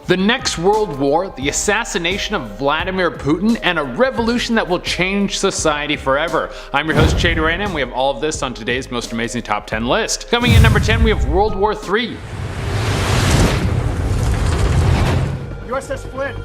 The next world war, the assassination of Vladimir Putin, and a revolution that will change society forever. I'm your host Jay Durana, and we have all of this on today's most amazing top 10 list. Coming in number 10, we have World War III. USS Flynn,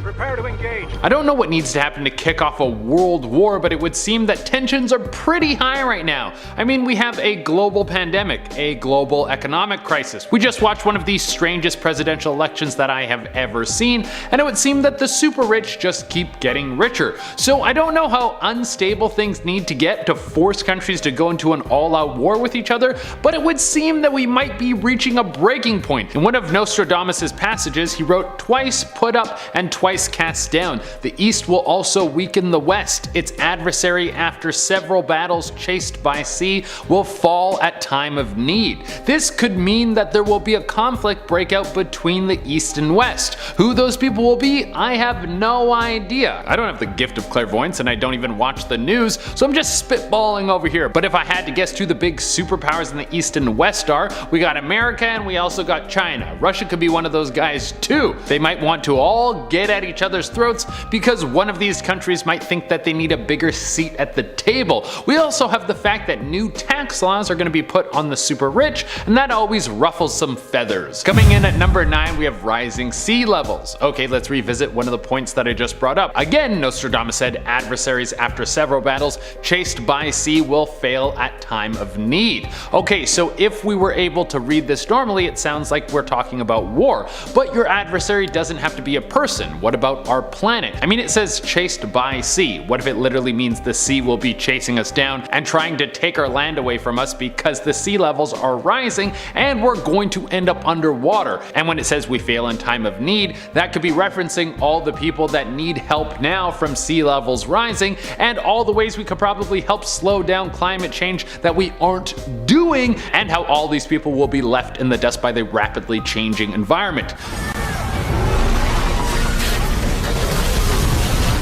prepare to engage. I don't know what needs to happen to kick off a world war, but it would seem that tensions are pretty high right now. I mean, we have a global pandemic, a global economic crisis. We just watched one of the strangest presidential elections that I have ever seen, and it would seem that the super rich just keep getting richer. So I don't know how unstable things need to get to force countries to go into an all-out war with each other, but it would seem that we might be reaching a breaking point. In one of Nostradamus' passages, he wrote, "Twice put up and twice cast down. The East will also weaken the West. Its adversary, after several battles chased by sea, will fall at time of need." This could mean that there will be a conflict break out between the East and West. Who those people will be, I have no idea. I don't have the gift of clairvoyance and I don't even watch the news, so I'm just spitballing over here. But if I had to guess who the big superpowers in the East and West are, we got America and we also got China. Russia could be one of those guys too. They might want to all get at each other's throats because one of these countries might think that they need a bigger seat at the table. We also have the fact that new tax laws are going to be put on the super rich, and that always ruffles some feathers. Coming in at number 9, we have rising sea levels. Okay, let's revisit one of the points that I just brought up. Again, Nostradamus said adversaries after several battles chased by sea will fail at time of need. Okay, so if we were able to read this normally, it sounds like we're talking about war. But your adversary doesn't have to be a person. What about our planet? I mean, it says chased by sea. What if it literally means the sea will be chasing us down and trying to take our land away from us because the sea levels are rising and we're going to end up underwater? And when it says we fail in time of need, that could be referencing all the people that need help now from sea levels rising and all the ways we could probably help slow down climate change that we aren't doing, and how all these people will be left in the dust by the rapidly changing environment.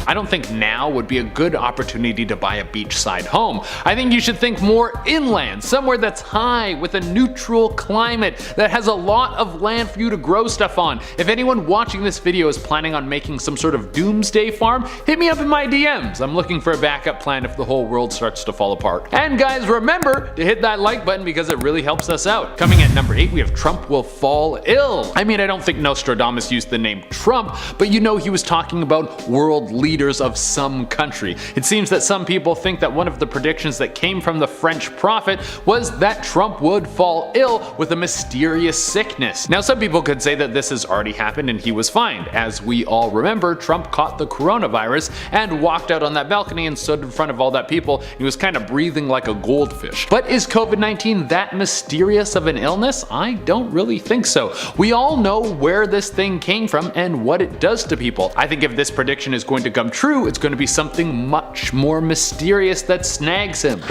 I don't think now would be a good opportunity to buy a beachside home. I think you should think more inland, somewhere that's high with a neutral climate that has a lot of land for you to grow stuff on. If anyone watching this video is planning on making some sort of doomsday farm, hit me up in my DMs. I'm looking for a backup plan if the whole world starts to fall apart. And guys, remember to hit that like button because it really helps us out. Coming at number 8, we have Trump will fall ill. I mean, I don't think Nostradamus used the name Trump, but you know he was talking about world leaders of some country. It seems that some people think that one of the predictions that came from the French prophet was that Trump would fall ill with a mysterious sickness. Now, some people could say that this has already happened and he was fine. As we all remember, Trump caught the coronavirus and walked out on that balcony and stood in front of all that people. He was kind of breathing like a goldfish. But is COVID-19 that mysterious of an illness? I don't really think so. We all know where this thing came from and what it does to people. I think if this prediction is going to come true, it's going to be something much more mysterious that snags him.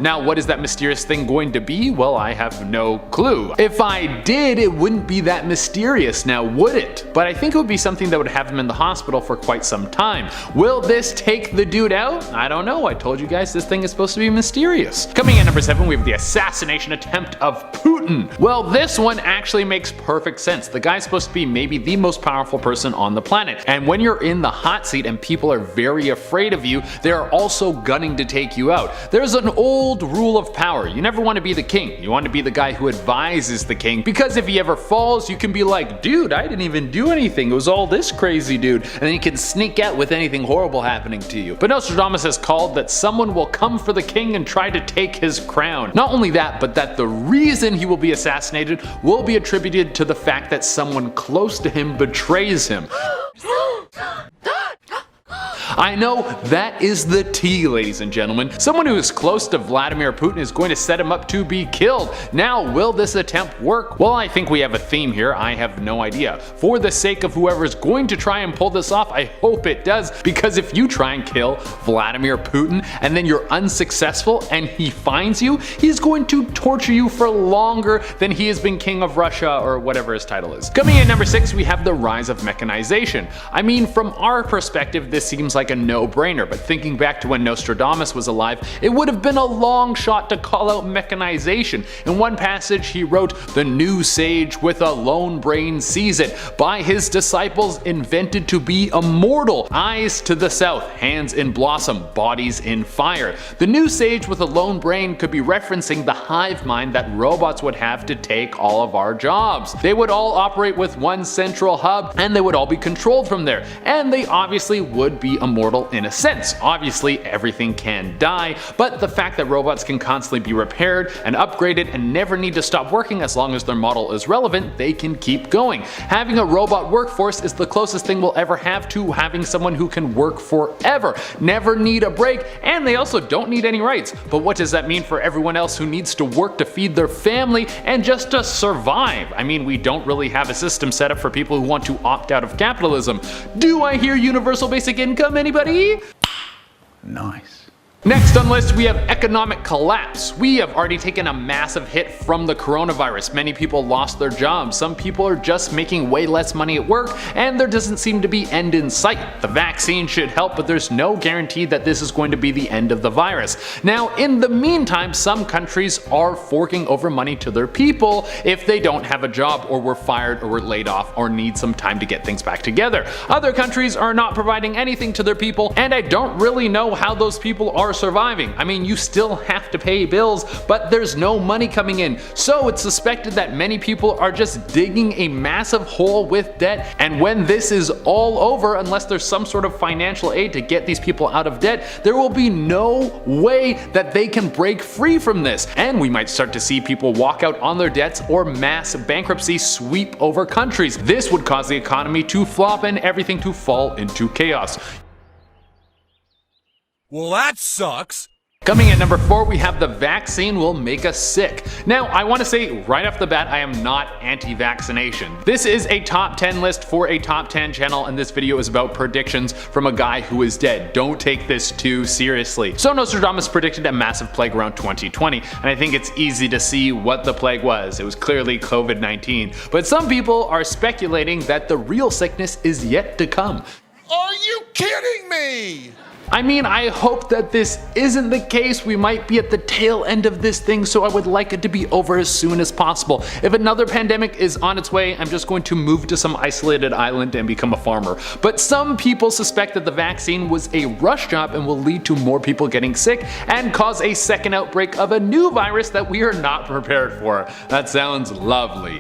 Now, what is that mysterious thing going to be? Well, I have no clue. If I did, it wouldn't be that mysterious now, would it? But I think it would be something that would have him in the hospital for quite some time. Will this take the dude out? I don't know. I told you guys this thing is supposed to be mysterious. Coming in number 7, we have the assassination attempt of Putin. Well, this one actually makes perfect sense. The guy's supposed to be maybe the most powerful person on the planet. And when you're in the hot seat and people are very afraid of you, they are also gunning to take you out. There's an old rule of power. You never want to be the king. You want to be the guy who advises the king, because if he ever falls, you can be like, dude, I didn't even do anything. It was all this crazy dude. And then you can sneak out with anything horrible happening to you. But Nostradamus has called that someone will come for the king and try to take his crown. Not only that, but that the reason he will be assassinated will be attributed to the fact that someone close to him betrays him. I know, that is the tea, ladies and gentlemen. Someone who is close to Vladimir Putin is going to set him up to be killed. Now, will this attempt work? Well, I think we have a theme here. I have no idea. For the sake of whoever is going to try and pull this off, I hope it does, because if you try and kill Vladimir Putin and then you're unsuccessful and he finds you, he's going to torture you for longer than he has been king of Russia or whatever his title is. Coming in number 6, we have the rise of mechanization. I mean, from our perspective, this seems like like a no-brainer, but thinking back to when Nostradamus was alive, it would have been a long shot to call out mechanization. In one passage he wrote, "The new sage with a lone brain sees it, by his disciples invented to be immortal, eyes to the south, hands in blossom, bodies in fire." The new sage with a lone brain could be referencing the hive mind that robots would have to take all of our jobs. They would all operate with one central hub, and they would all be controlled from there, and they obviously would be immortal in a sense. Obviously everything can die, but the fact that robots can constantly be repaired and upgraded and never need to stop working as long as their model is relevant, they can keep going. Having a robot workforce is the closest thing we'll ever have to having someone who can work forever, never need a break, and they also don't need any rights. But what does that mean for everyone else who needs to work to feed their family and just to survive? I mean, we don't really have a system set up for people who want to opt out of capitalism. Do I hear universal basic income, anybody? Nice. Next on the list, we have economic collapse. We have already taken a massive hit from the coronavirus. Many people lost their jobs. Some people are just making way less money at work, and there doesn't seem to be end in sight. The vaccine should help, but there's no guarantee that this is going to be the end of the virus. Now, in the meantime, some countries are forking over money to their people if they don't have a job, or were fired, or were laid off, or need some time to get things back together. Other countries are not providing anything to their people, and I don't really know how those people are surviving. I mean, you still have to pay bills, but there's no money coming in. So it's suspected that many people are just digging a massive hole with debt, and when this is all over, unless there's some sort of financial aid to get these people out of debt, there will be no way that they can break free from this. And we might start to see people walk out on their debts, or mass bankruptcy sweep over countries. This would cause the economy to flop and everything to fall into chaos. Well, that sucks. Coming at number 4, we have the vaccine will make us sick. Now, I want to say right off the bat, I am not anti-vaccination. This is a top 10 list for a top 10 channel, and this video is about predictions from a guy who is dead. Don't take this too seriously. So Nostradamus predicted a massive plague around 2020, and I think it's easy to see what the plague was. It was clearly COVID-19. But some people are speculating that the real sickness is yet to come. Are you kidding me? I mean, I hope that this isn't the case. We might be at the tail end of this thing, so I would like it to be over as soon as possible. If another pandemic is on its way, I'm just going to move to some isolated island and become a farmer. But some people suspect that the vaccine was a rush job and will lead to more people getting sick and cause a second outbreak of a new virus that we are not prepared for. That sounds lovely.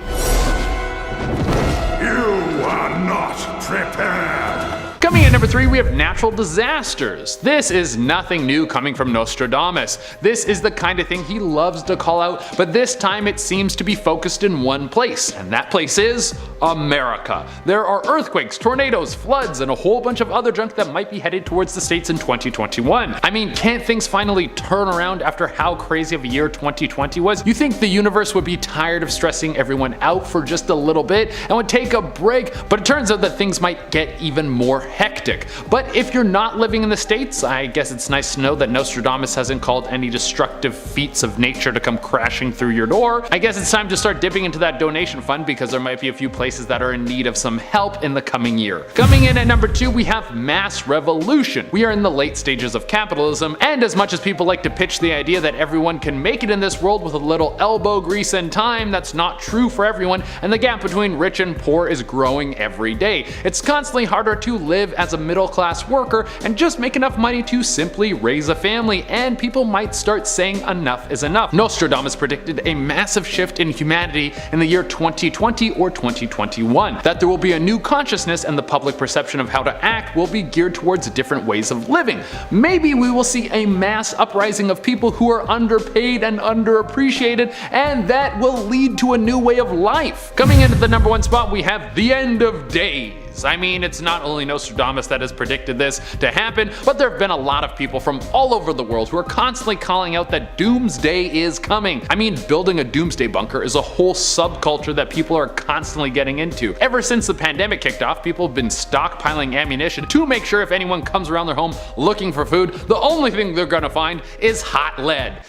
You are not prepared. Coming in number 3, we have natural disasters. This is nothing new coming from Nostradamus. This is the kind of thing he loves to call out, but this time it seems to be focused in one place, and that place is America. There are earthquakes, tornadoes, floods, and a whole bunch of other junk that might be headed towards the States in 2021. I mean, can't things finally turn around after how crazy of a year 2020 was? You think the universe would be tired of stressing everyone out for just a little bit and would take a break, but it turns out that things might get even more hectic. But if you're not living in the States, I guess it's nice to know that Nostradamus hasn't called any destructive feats of nature to come crashing through your door. I guess it's time to start dipping into that donation fund, because there might be a few places that are in need of some help in the coming year. Coming in at number 2, we have mass revolution. We are in the late stages of capitalism, and as much as people like to pitch the idea that everyone can make it in this world with a little elbow grease and time, that's not true for everyone, and the gap between rich and poor is growing every day. It's constantly harder to live as a middle-class worker and just make enough money to simply raise a family, and people might start saying enough is enough. Nostradamus predicted a massive shift in humanity in the year 2020 or 2021, that there will be a new consciousness and the public perception of how to act will be geared towards different ways of living. Maybe we will see a mass uprising of people who are underpaid and underappreciated, and that will lead to a new way of life. Coming into the number 1 spot, we have the end of days. I mean, it's not only Nostradamus that has predicted this to happen, but there have been a lot of people from all over the world who are constantly calling out that doomsday is coming. I mean, building a doomsday bunker is a whole subculture that people are constantly getting into. Ever since the pandemic kicked off, people have been stockpiling ammunition to make sure if anyone comes around their home looking for food, the only thing they're gonna find is hot lead.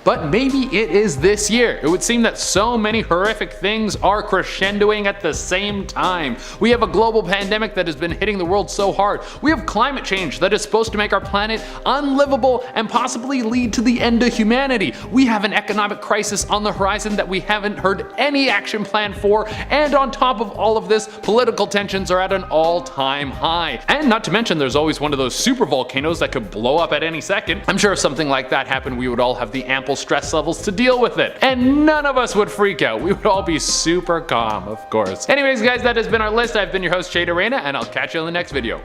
But maybe it is this year. It would seem that so many horrific things are crescendoing at the same time. We have a global pandemic that has been hitting the world so hard. We have climate change that is supposed to make our planet unlivable and possibly lead to the end of humanity. We have an economic crisis on the horizon that we haven't heard any action plan for, and on top of all of this, political tensions are at an all-time high. And not to mention, there's always one of those super volcanoes that could blow up at any second. I'm sure if something like that happened, we would all have the ample stress levels to deal with it, and none of us would freak out. We would all be super calm, of course. Anyways guys, that has been our list. I've been your host, Shade Arena, and I'll catch you in the next video.